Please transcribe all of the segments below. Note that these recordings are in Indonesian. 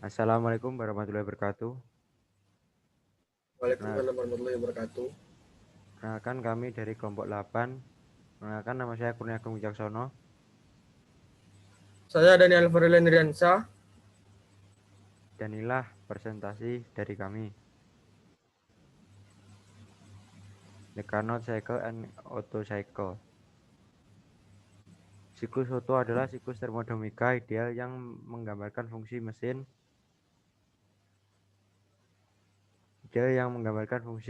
Assalamualaikum warahmatullahi wabarakatuh. Nah, Waalaikumsalam warahmatullahi wabarakatuh. Perkenalkan kami dari kelompok 8. Perkenalkan nama saya Kurnia Agung Wicaksono Saya Daniel Farilan Riansa. dan inilah presentasi dari kami. The Carnot Cycle and Otto Cycle. Siklus Otto adalah siklus termodinamika ideal yang menggambarkan fungsi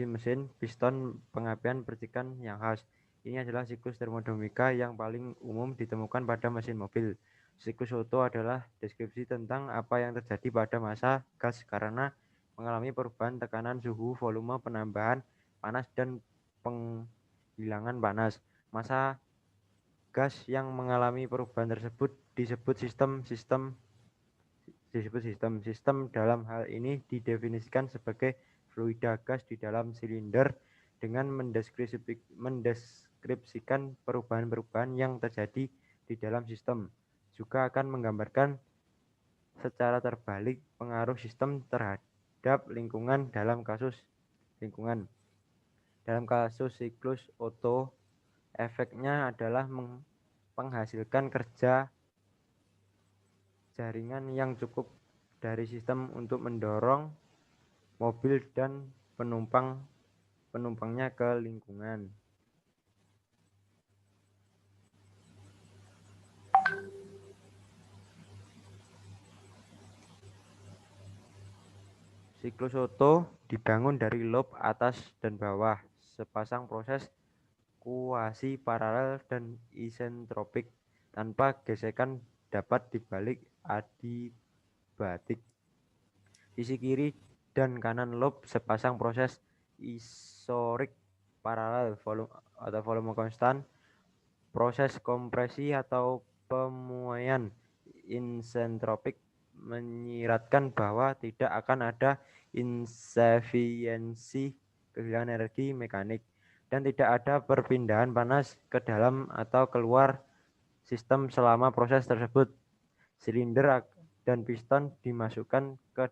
mesin piston pengapian percikan yang khas. Ini adalah siklus termodinamika yang paling umum ditemukan pada mesin mobil. Siklus Otto adalah deskripsi tentang apa yang terjadi pada massa gas karena mengalami perubahan tekanan, suhu, volume, penambahan panas, dan penghilangan panas. Massa gas yang mengalami perubahan tersebut disebut sistem. Sistem dalam hal ini didefinisikan sebagai fluida gas di dalam silinder dengan mendeskripsikan perubahan-perubahan yang terjadi di dalam sistem. Juga akan menggambarkan secara terbalik pengaruh sistem terhadap lingkungan dalam kasus lingkungan. Dalam kasus siklus Otto, efeknya adalah menghasilkan kerja jaringan yang cukup dari sistem untuk mendorong mobil dan penumpangnya ke lingkungan. Siklus Otto dibangun dari loop atas dan bawah, sepasang proses kuasi paralel dan isentropik tanpa gesekan dapat dibalik adiabatik. Sisi kiri dan kanan loop sepasang proses isorik paralel volume konstan, proses kompresi atau pemuaian isentropik menyiratkan bahwa tidak akan ada insufisiensi kehilangan energi mekanik dan tidak ada perpindahan panas ke dalam atau keluar sistem selama proses tersebut. Silinder dan piston dimasukkan ke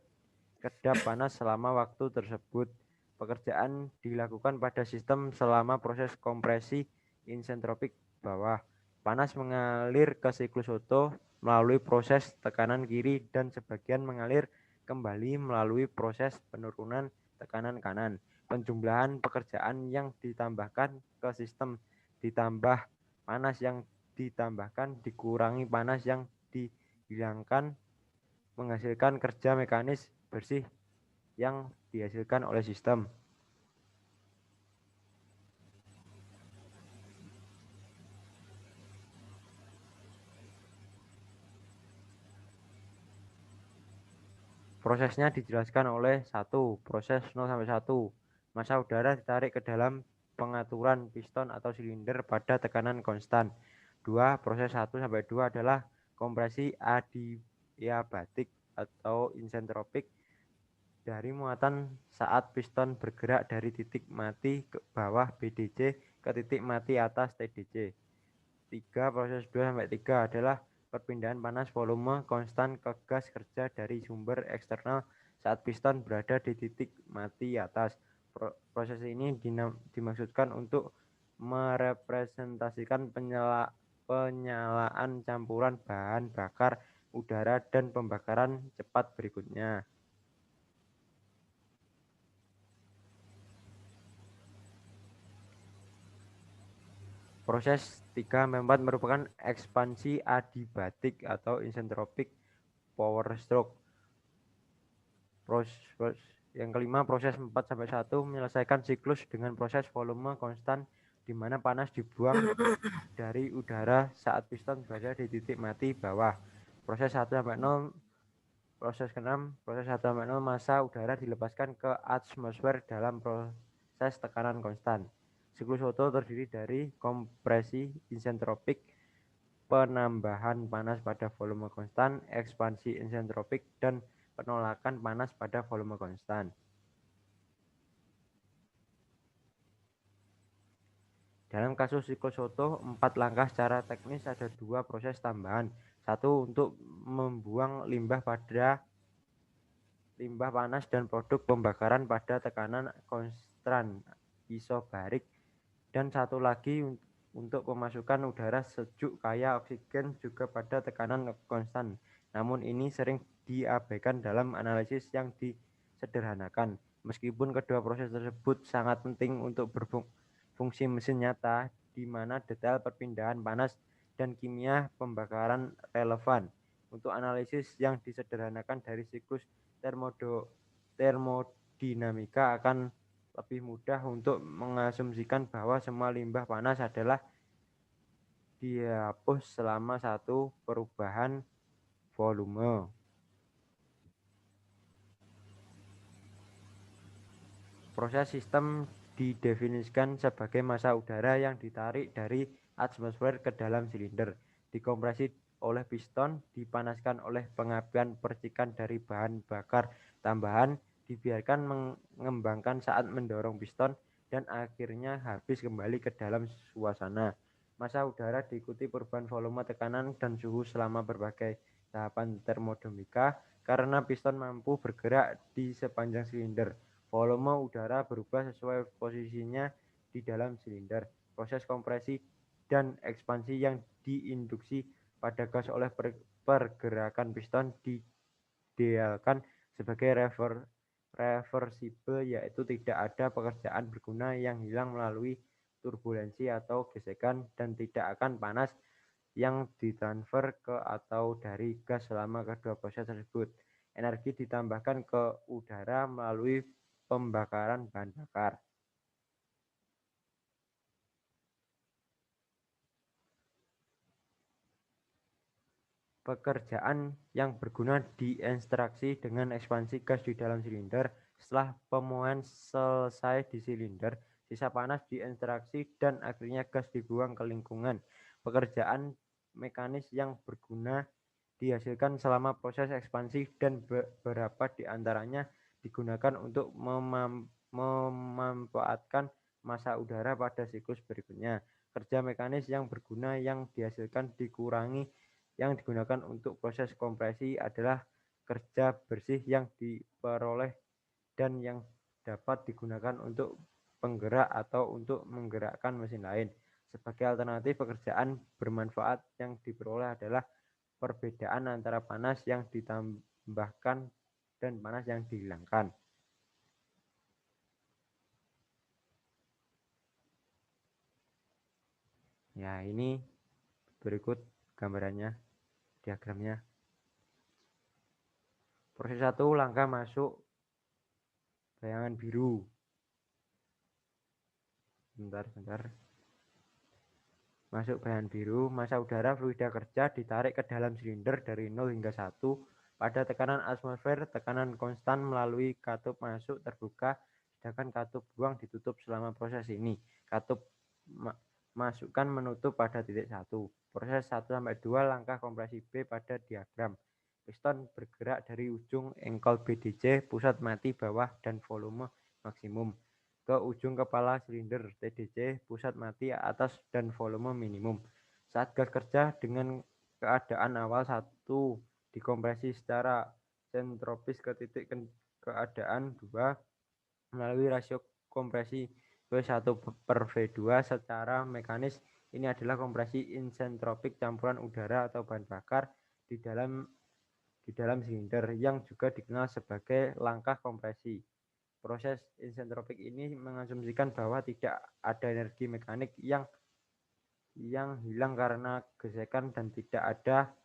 kedap panas selama waktu tersebut. Pekerjaan dilakukan pada sistem selama proses kompresi isentropik bawah. Panas mengalir ke siklus Otto melalui proses tekanan kiri dan sebagian mengalir kembali melalui proses penurunan tekanan kanan. Penjumlahan pekerjaan yang ditambahkan ke sistem ditambah panas yang ditambahkan dikurangi panas yang dihilangkan menghasilkan kerja mekanis bersih yang dihasilkan oleh sistem. Prosesnya dijelaskan oleh 1. Proses 0-1. Massa udara ditarik ke dalam pengaturan piston atau silinder pada tekanan konstan. 2. Proses 1-2 adalah kompresi adiabatik atau isentropik dari muatan saat piston bergerak dari titik mati ke bawah BDC ke titik mati atas TDC. 3. Proses 2-3 adalah perpindahan panas volume konstan ke gas kerja dari sumber eksternal saat piston berada di titik mati atas. Proses ini dimaksudkan untuk merepresentasikan penyalaan campuran bahan bakar udara dan pembakaran cepat berikutnya. Proses 3-4 merupakan ekspansi adiabatik atau isentropik power stroke. Yang kelima, proses 4-1 menyelesaikan siklus dengan proses volume konstan di mana panas dibuang dari udara saat piston berada di titik mati bawah. Proses 1-0 Proses ke-6, proses 1-0 massa udara dilepaskan ke atmosfer dalam proses tekanan konstan. Siklus Otto terdiri dari kompresi isentropik, penambahan panas pada volume konstan, ekspansi isentropik, dan penolakan panas pada volume konstan. Dalam kasus siklus Otto, 4 langkah secara teknis ada 2 proses tambahan. 1 untuk membuang limbah pada limbah panas dan produk pembakaran pada tekanan konstan isobarik, dan satu lagi untuk pemasukan udara sejuk kaya oksigen juga pada tekanan konstan. Namun ini sering diabaikan dalam analisis yang disederhanakan. Meskipun kedua proses tersebut sangat penting untuk berfungsi mesin nyata, di mana detail perpindahan panas dan kimia pembakaran relevan. Untuk analisis yang disederhanakan dari siklus termodinamika akan lebih mudah untuk mengasumsikan bahwa semua limbah panas adalah dihapus selama satu perubahan volume. Proses sistem didefinisikan sebagai massa udara yang ditarik dari atmosfer ke dalam silinder, dikompresi oleh piston, dipanaskan oleh pengapian percikan dari bahan bakar tambahan, dibiarkan mengembangkan saat mendorong piston, dan akhirnya habis kembali ke dalam suasana. Massa udara diikuti perubahan volume, tekanan, dan suhu selama berbagai tahapan termodinamika karena piston mampu bergerak di sepanjang silinder. Volume udara berubah sesuai posisinya di dalam silinder. Proses kompresi dan ekspansi yang diinduksi pada gas oleh pergerakan piston diidealkan sebagai reversibel, yaitu tidak ada pekerjaan berguna yang hilang melalui turbulensi atau gesekan, dan tidak akan panas yang ditransfer ke atau dari gas selama kedua proses tersebut. Energi ditambahkan ke udara melalui pembakaran bahan bakar. Pekerjaan yang berguna diinstruksi dengan ekspansi gas di dalam silinder. Setelah pemuaian selesai di silinder, sisa panas diinstruksi dan akhirnya gas dibuang ke lingkungan. Pekerjaan mekanis yang berguna dihasilkan selama proses ekspansi, dan beberapa di antaranya digunakan untuk memanfaatkan massa udara pada siklus berikutnya. Kerja mekanis yang berguna yang dihasilkan dikurangi yang digunakan untuk proses kompresi adalah kerja bersih yang diperoleh dan yang dapat digunakan untuk penggerak atau untuk menggerakkan mesin lain. Sebagai alternatif, pekerjaan bermanfaat yang diperoleh adalah perbedaan antara panas yang ditambahkan dan panas yang dihilangkan. Ya, ini berikut gambarannya, diagramnya. Proses 1, langkah masuk bayangan biru. Bentar. Masuk bayangan biru, massa udara fluida kerja ditarik ke dalam silinder dari 0 hingga 1 pada tekanan atmosfer, tekanan konstan melalui katup masuk terbuka, sedangkan katup buang ditutup selama proses ini. Katup masukkan menutup pada titik 1. Proses 1-2, langkah kompresi B pada diagram. Piston bergerak dari ujung engkol BDC, pusat mati bawah dan volume maksimum, ke ujung kepala silinder TDC, pusat mati atas dan volume minimum. Saat gas kerja dengan keadaan awal 1 dikompresi secara sentropis ke titik keadaan 2 melalui rasio kompresi V1/V2 secara mekanis. Ini adalah kompresi isentropik campuran udara atau bahan bakar di dalam silinder yang juga dikenal sebagai langkah kompresi. Proses isentropik ini mengasumsikan bahwa tidak ada energi mekanik yang hilang karena gesekan dan tidak ada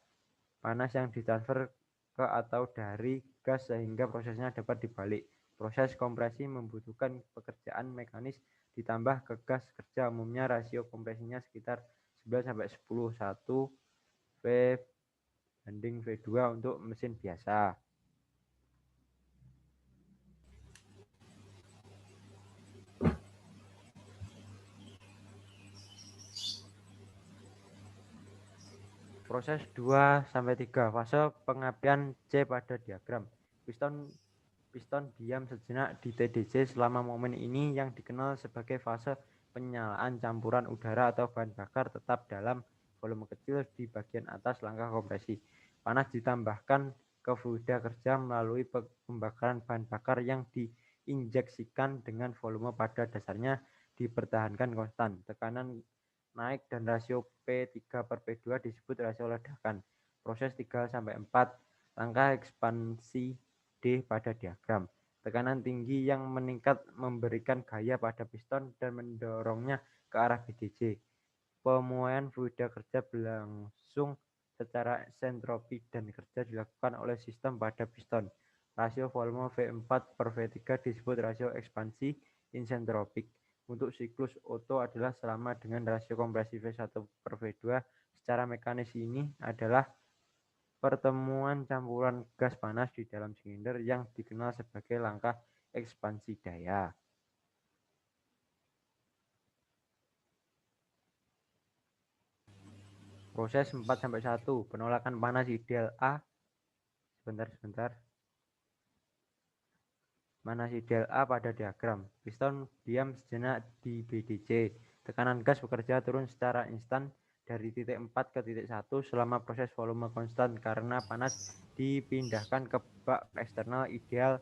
panas yang ditransfer ke atau dari gas sehingga prosesnya dapat dibalik. Proses kompresi membutuhkan pekerjaan mekanis ditambah ke gas kerja, umumnya rasio kompresinya sekitar 9-10, 1 V/V2 untuk mesin biasa. Proses 2-3, fase pengapian C pada diagram. Piston diam sejenak di TDC selama momen ini yang dikenal sebagai fase penyalaan. Campuran udara atau bahan bakar tetap dalam volume kecil di bagian atas langkah kompresi. Panas ditambahkan ke fluida kerja melalui pembakaran bahan bakar yang diinjeksikan dengan volume pada dasarnya dipertahankan konstan. Tekanan naik dan rasio P3/P2 disebut rasio ledakan. Proses 3-4, langkah ekspansi D pada diagram. Tekanan tinggi yang meningkat memberikan gaya pada piston dan mendorongnya ke arah BDC. Pemuaian fluida kerja berlangsung secara sentropi dan kerja dilakukan oleh sistem pada piston. Rasio volume V4/V3 disebut rasio ekspansi insentropik. Untuk siklus Otto adalah sama dengan rasio kompresi V1/V2. Secara mekanis ini adalah pertemuan campuran gas panas di dalam silinder yang dikenal sebagai langkah ekspansi daya. Proses 4-1, penolakan panas ideal A. Sebentar. Panas ideal A pada diagram. Piston diam sejenak di BDC. Tekanan gas bekerja turun secara instan dari titik 4 ke titik 1 selama proses volume konstan karena panas dipindahkan ke bak eksternal ideal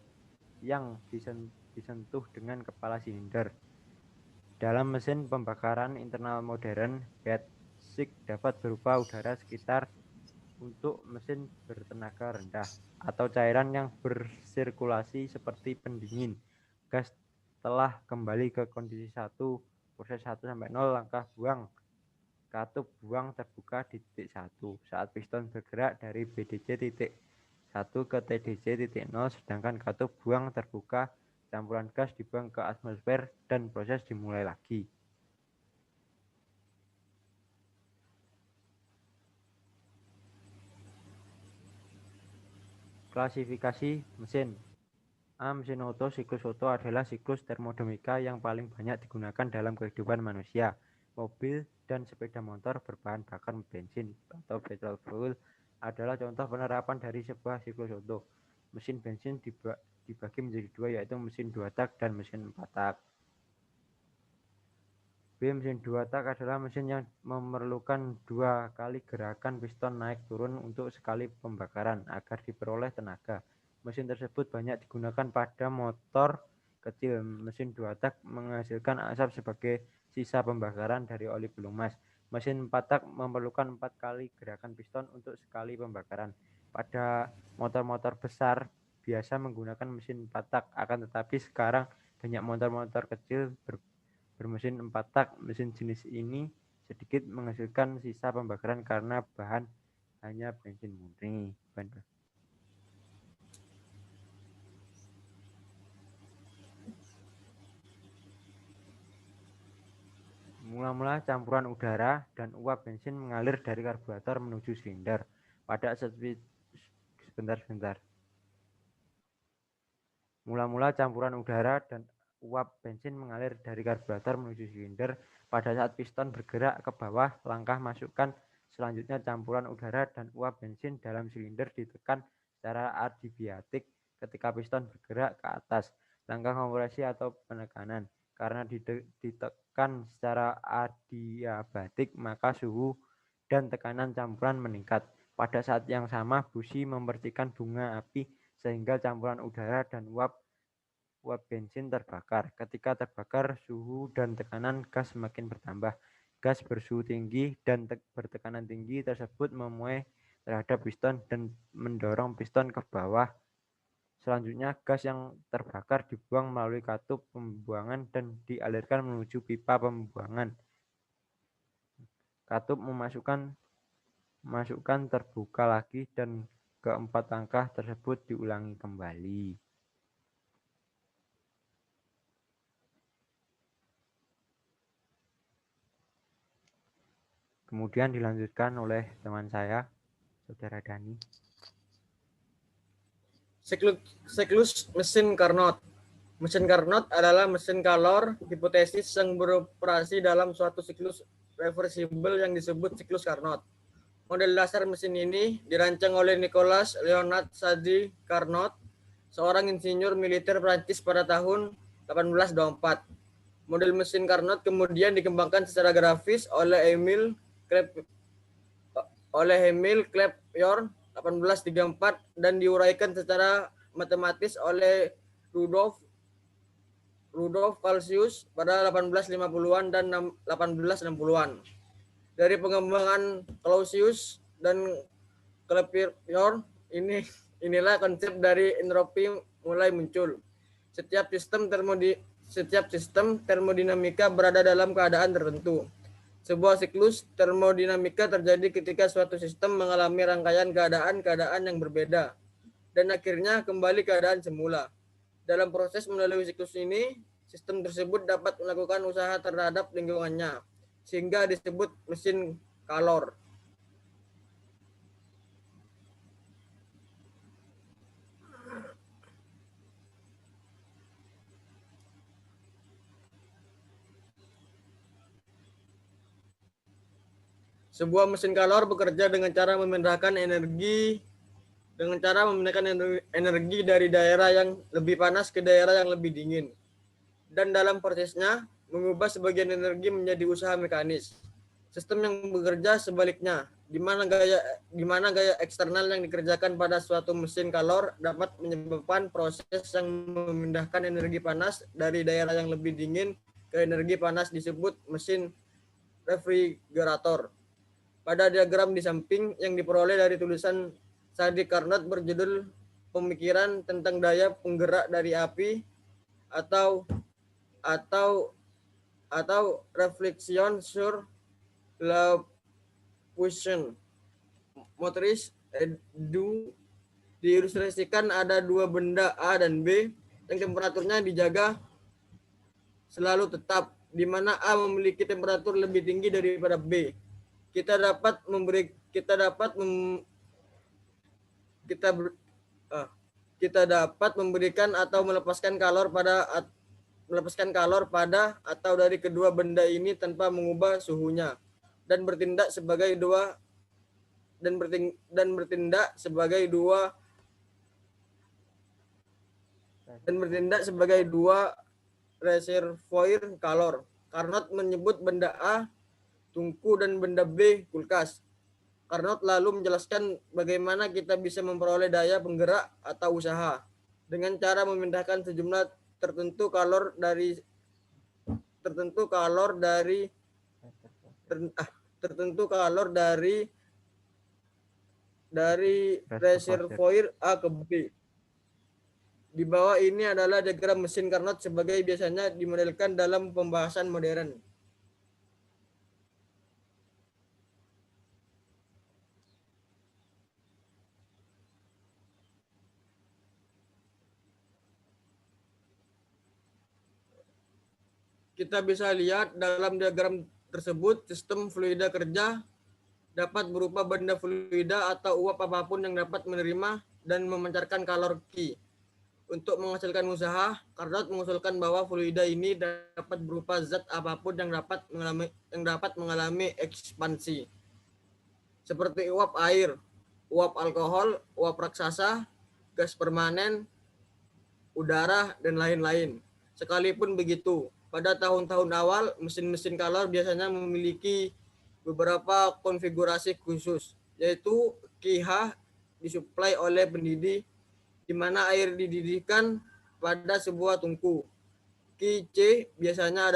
yang disentuh dengan kepala silinder. Dalam mesin pembakaran internal modern, heat sink dapat berupa udara sekitar untuk mesin bertenaga rendah atau cairan yang bersirkulasi seperti pendingin. Gas telah kembali ke kondisi 1, proses 1-0, langkah buang. Katup buang terbuka di titik 1 saat piston bergerak dari BDC titik 1 ke TDC titik 0, sedangkan katup buang terbuka, campuran gas dibuang ke atmosfer dan proses dimulai lagi. Klasifikasi mesin. A. Mesin Otto. Siklus Otto adalah siklus termodinamika yang paling banyak digunakan dalam kehidupan manusia. Mobil dan sepeda motor berbahan bakar bensin atau petrol fuel adalah contoh penerapan dari sebuah siklus Otto. Mesin bensin dibagi menjadi dua, yaitu mesin 2 tak dan mesin 4 tak. B. Mesin 2 tak adalah mesin yang memerlukan 2 kali gerakan piston naik turun untuk sekali pembakaran agar diperoleh tenaga. Mesin tersebut banyak digunakan pada motor kecil. Mesin 2 tak menghasilkan asap sebagai sisa pembakaran dari oli pelumas. Mesin 4 tak memerlukan 4 kali gerakan piston untuk sekali pembakaran. Pada motor-motor besar biasa menggunakan mesin 4 tak, akan tetapi sekarang banyak motor-motor kecil bermesin 4 tak. Mesin jenis ini sedikit menghasilkan sisa pembakaran karena bahan hanya bensin murni. Mula-mula campuran udara dan uap bensin mengalir dari karburator menuju silinder. Mula-mula campuran udara dan uap bensin mengalir dari karburator menuju silinder. Pada saat piston bergerak ke bawah, langkah masukkan selanjutnya campuran udara dan uap bensin dalam silinder ditekan secara adiabatik ketika piston bergerak ke atas. Langkah kompresi atau penekanan. Karena ditekan secara adiabatik, maka suhu dan tekanan campuran meningkat. Pada saat yang sama, busi memercikan bunga api sehingga campuran udara dan uap bensin terbakar. Ketika terbakar, suhu dan tekanan gas semakin bertambah. Gas bersuhu tinggi dan bertekanan tinggi tersebut memuai terhadap piston dan mendorong piston ke bawah. Selanjutnya, gas yang terbakar dibuang melalui katup pembuangan dan dialirkan menuju pipa pembuangan. Katup masukkan terbuka lagi dan keempat langkah tersebut diulangi kembali. Kemudian dilanjutkan oleh teman saya, Saudara Dani. Siklus mesin Carnot. Mesin Carnot adalah mesin Calor hipotesis yang beroperasi dalam suatu siklus reversibel yang disebut siklus Carnot. Model dasar mesin ini dirancang oleh Nicolas Leonard Sadi Carnot, seorang insinyur militer Prancis pada tahun 1824. Model mesin Carnot kemudian dikembangkan secara grafis oleh Emile Clapeyron 1834 dan diuraikan secara matematis oleh Rudolf Clausius pada 1850-an dan 1860-an. Dari pengembangan Clausius dan Clapeyron inilah konsep dari entropi mulai muncul. Setiap sistem termodinamika berada dalam keadaan tertentu. Sebuah siklus termodinamika terjadi ketika suatu sistem mengalami rangkaian keadaan-keadaan yang berbeda dan akhirnya kembali keadaan semula. Dalam proses melalui siklus ini, sistem tersebut dapat melakukan usaha terhadap lingkungannya, sehingga disebut mesin kalor. Sebuah mesin kalor bekerja dengan cara memindahkan energi dari daerah yang lebih panas ke daerah yang lebih dingin. Dan dalam prosesnya, mengubah sebagian energi menjadi usaha mekanis. Sistem yang bekerja sebaliknya, di mana gaya eksternal yang dikerjakan pada suatu mesin kalor dapat menyebabkan proses yang memindahkan energi panas dari daerah yang lebih dingin ke energi panas disebut mesin refrigerator. Pada diagram di samping yang diperoleh dari tulisan Sadi Carnot berjudul Pemikiran tentang Daya Penggerak dari Api atau Reflection sur la puissance motrice du, diilustrasikan ada dua benda A dan B yang temperaturnya dijaga selalu tetap, di mana A memiliki temperatur lebih tinggi daripada B. Kita dapat memberikan atau melepaskan kalor pada atau dari kedua benda ini tanpa mengubah suhunya dan bertindak sebagai dua reservoir kalor. Carnot menyebut benda A tungku dan benda B kulkas. Carnot lalu menjelaskan bagaimana kita bisa memperoleh daya penggerak atau usaha dengan cara memindahkan sejumlah tertentu kalor dari reservoir A ke B. Di bawah ini adalah diagram mesin Carnot sebagai biasanya dimodelkan dalam pembahasan modern. Kita bisa lihat dalam diagram tersebut, sistem fluida kerja dapat berupa benda fluida atau uap apapun yang dapat menerima dan memancarkan kalor Q. Untuk menghasilkan usaha, Carnot mengusulkan bahwa fluida ini dapat berupa zat apapun yang dapat mengalami ekspansi, seperti uap air, uap alkohol, uap raksasa, gas permanen, udara, dan lain-lain. Sekalipun begitu, pada tahun-tahun awal, mesin-mesin kalor biasanya memiliki beberapa konfigurasi khusus, yaitu QH disuplai oleh pendidih, di mana air dididihkan pada sebuah tungku. QC biasanya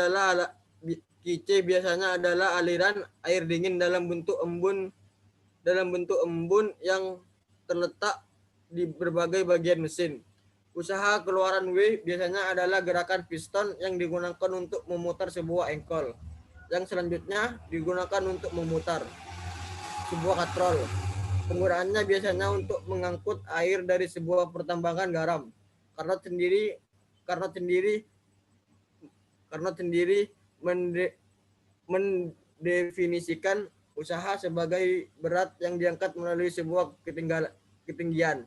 adalah aliran air dingin dalam bentuk embun yang terletak di berbagai bagian mesin. Usaha keluaran W biasanya adalah gerakan piston yang digunakan untuk memutar sebuah engkol, yang selanjutnya digunakan untuk memutar sebuah katrol. Penggunaannya biasanya untuk mengangkut air dari sebuah pertambangan garam. Carnot sendiri mendefinisikan usaha sebagai berat yang diangkat melalui sebuah ketinggian.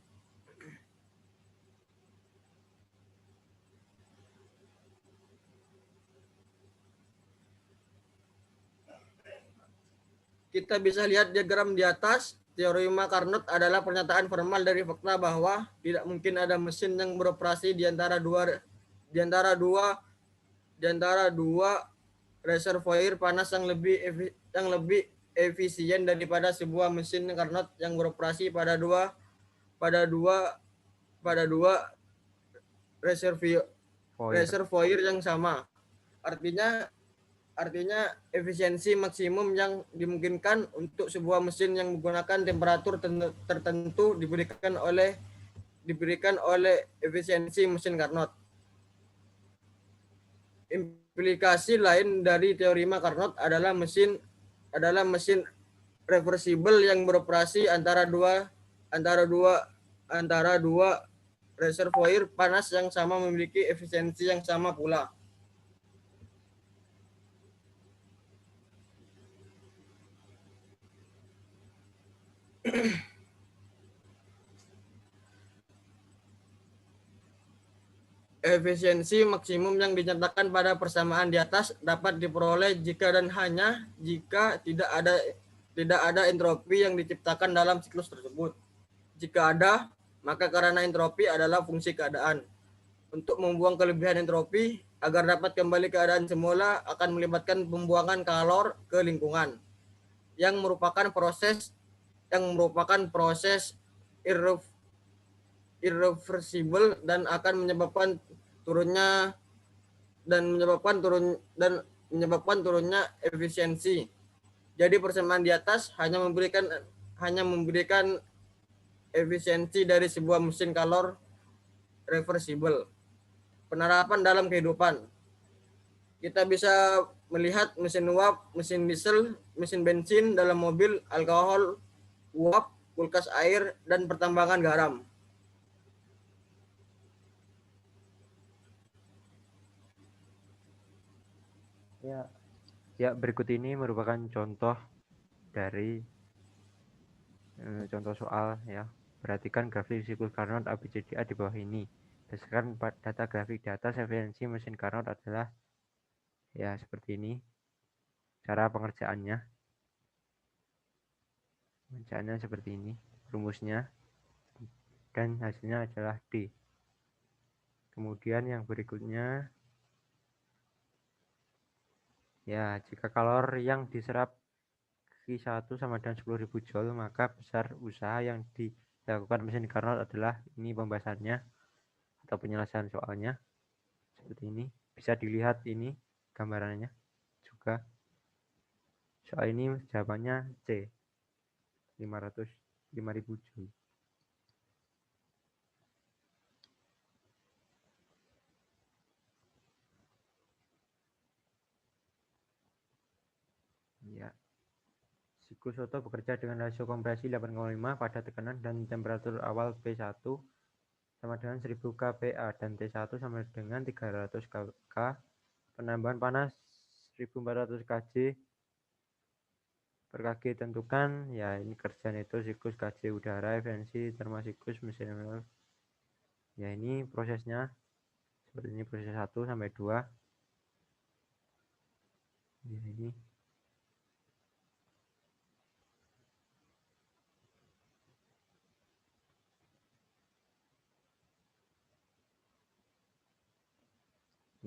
Kita bisa lihat diagram di atas. Teorema Carnot adalah pernyataan formal dari fakta bahwa tidak mungkin ada mesin yang beroperasi di antara dua reservoir panas yang lebih efisien daripada sebuah mesin Carnot yang beroperasi pada dua reservoir yang sama. Artinya efisiensi maksimum yang dimungkinkan untuk sebuah mesin yang menggunakan temperatur tertentu diberikan oleh efisiensi mesin Carnot. Implikasi lain dari teorema Carnot adalah mesin reversible yang beroperasi antara dua reservoir panas yang sama memiliki efisiensi yang sama pula. Efisiensi maksimum yang dinyatakan pada persamaan di atas dapat diperoleh jika dan hanya jika tidak ada entropi yang diciptakan dalam siklus tersebut. Jika ada, maka karena entropi adalah fungsi keadaan. Untuk membuang kelebihan entropi agar dapat kembali keadaan semula akan melibatkan pembuangan kalor ke lingkungan yang merupakan proses irreversible dan akan menyebabkan turunnya efisiensi. Jadi persamaan di atas hanya memberikan efisiensi dari sebuah mesin kalor reversible. Penerapan dalam kehidupan. Kita bisa melihat mesin uap, mesin diesel, mesin bensin dalam mobil, alkohol, uap, kulkas air, dan pertambangan garam. Ya, berikut ini merupakan contoh dari contoh soal ya. Perhatikan grafik siklus Carnot ABCDA di bawah ini. Berdasarkan data grafik di atas, efisiensi mesin Carnot adalah ya seperti ini. Cara pengerjaannya seperti ini, rumusnya, dan hasilnya adalah D. Kemudian yang berikutnya, ya jika kalor yang diserap Q1 sama dengan 10.000 Joule, maka besar usaha yang dilakukan mesin Carnot adalah, ini pembahasannya atau penyelesaian soalnya seperti ini. Bisa dilihat ini gambarannya juga. Soal ini jawabannya C, 5.000 Joule. Ya. Siklus Otto bekerja dengan rasio kompresi 8,5 pada tekanan dan temperatur awal P1 sama dengan 1000 kPa dan T1 sama dengan 300 K. Penambahan panas 1400 kJ per kg tentukan. Ya, ini kerja neto siklus kJ udara, efisiensi termosiklus mesin. Ya, ini prosesnya seperti ini, proses 1 sampai 2. Ya, ini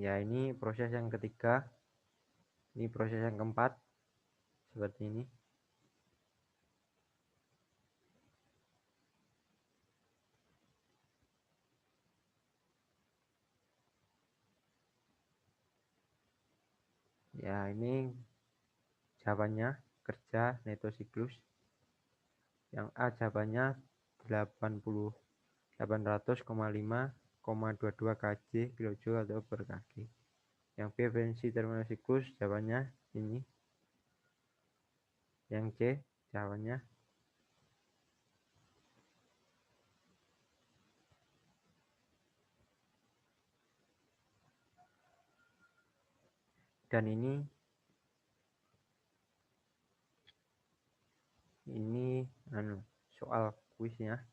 ya, ini proses yang ketiga. Ini proses yang keempat seperti ini. Ya, ini jawabannya kerja neto siklus. Yang A jawabannya 800,5,22 kJ kilojoule atau per kg. Yang B efisiensi termosiklus jawabannya ini. Yang C jawabannya dan ini soal kuisnya.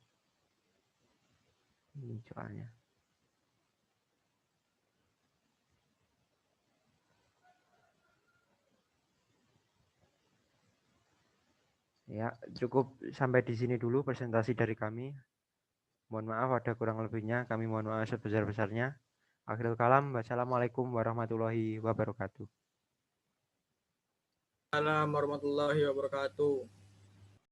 Ini soalnya. Ya, cukup sampai di sini dulu presentasi dari kami. Mohon maaf ada kurang lebihnya, kami mohon maaf sebesar-besarnya. Akhirul kalam, wassalamualaikum warahmatullahi wabarakatuh. Assalamualaikum warahmatullahi wabarakatuh.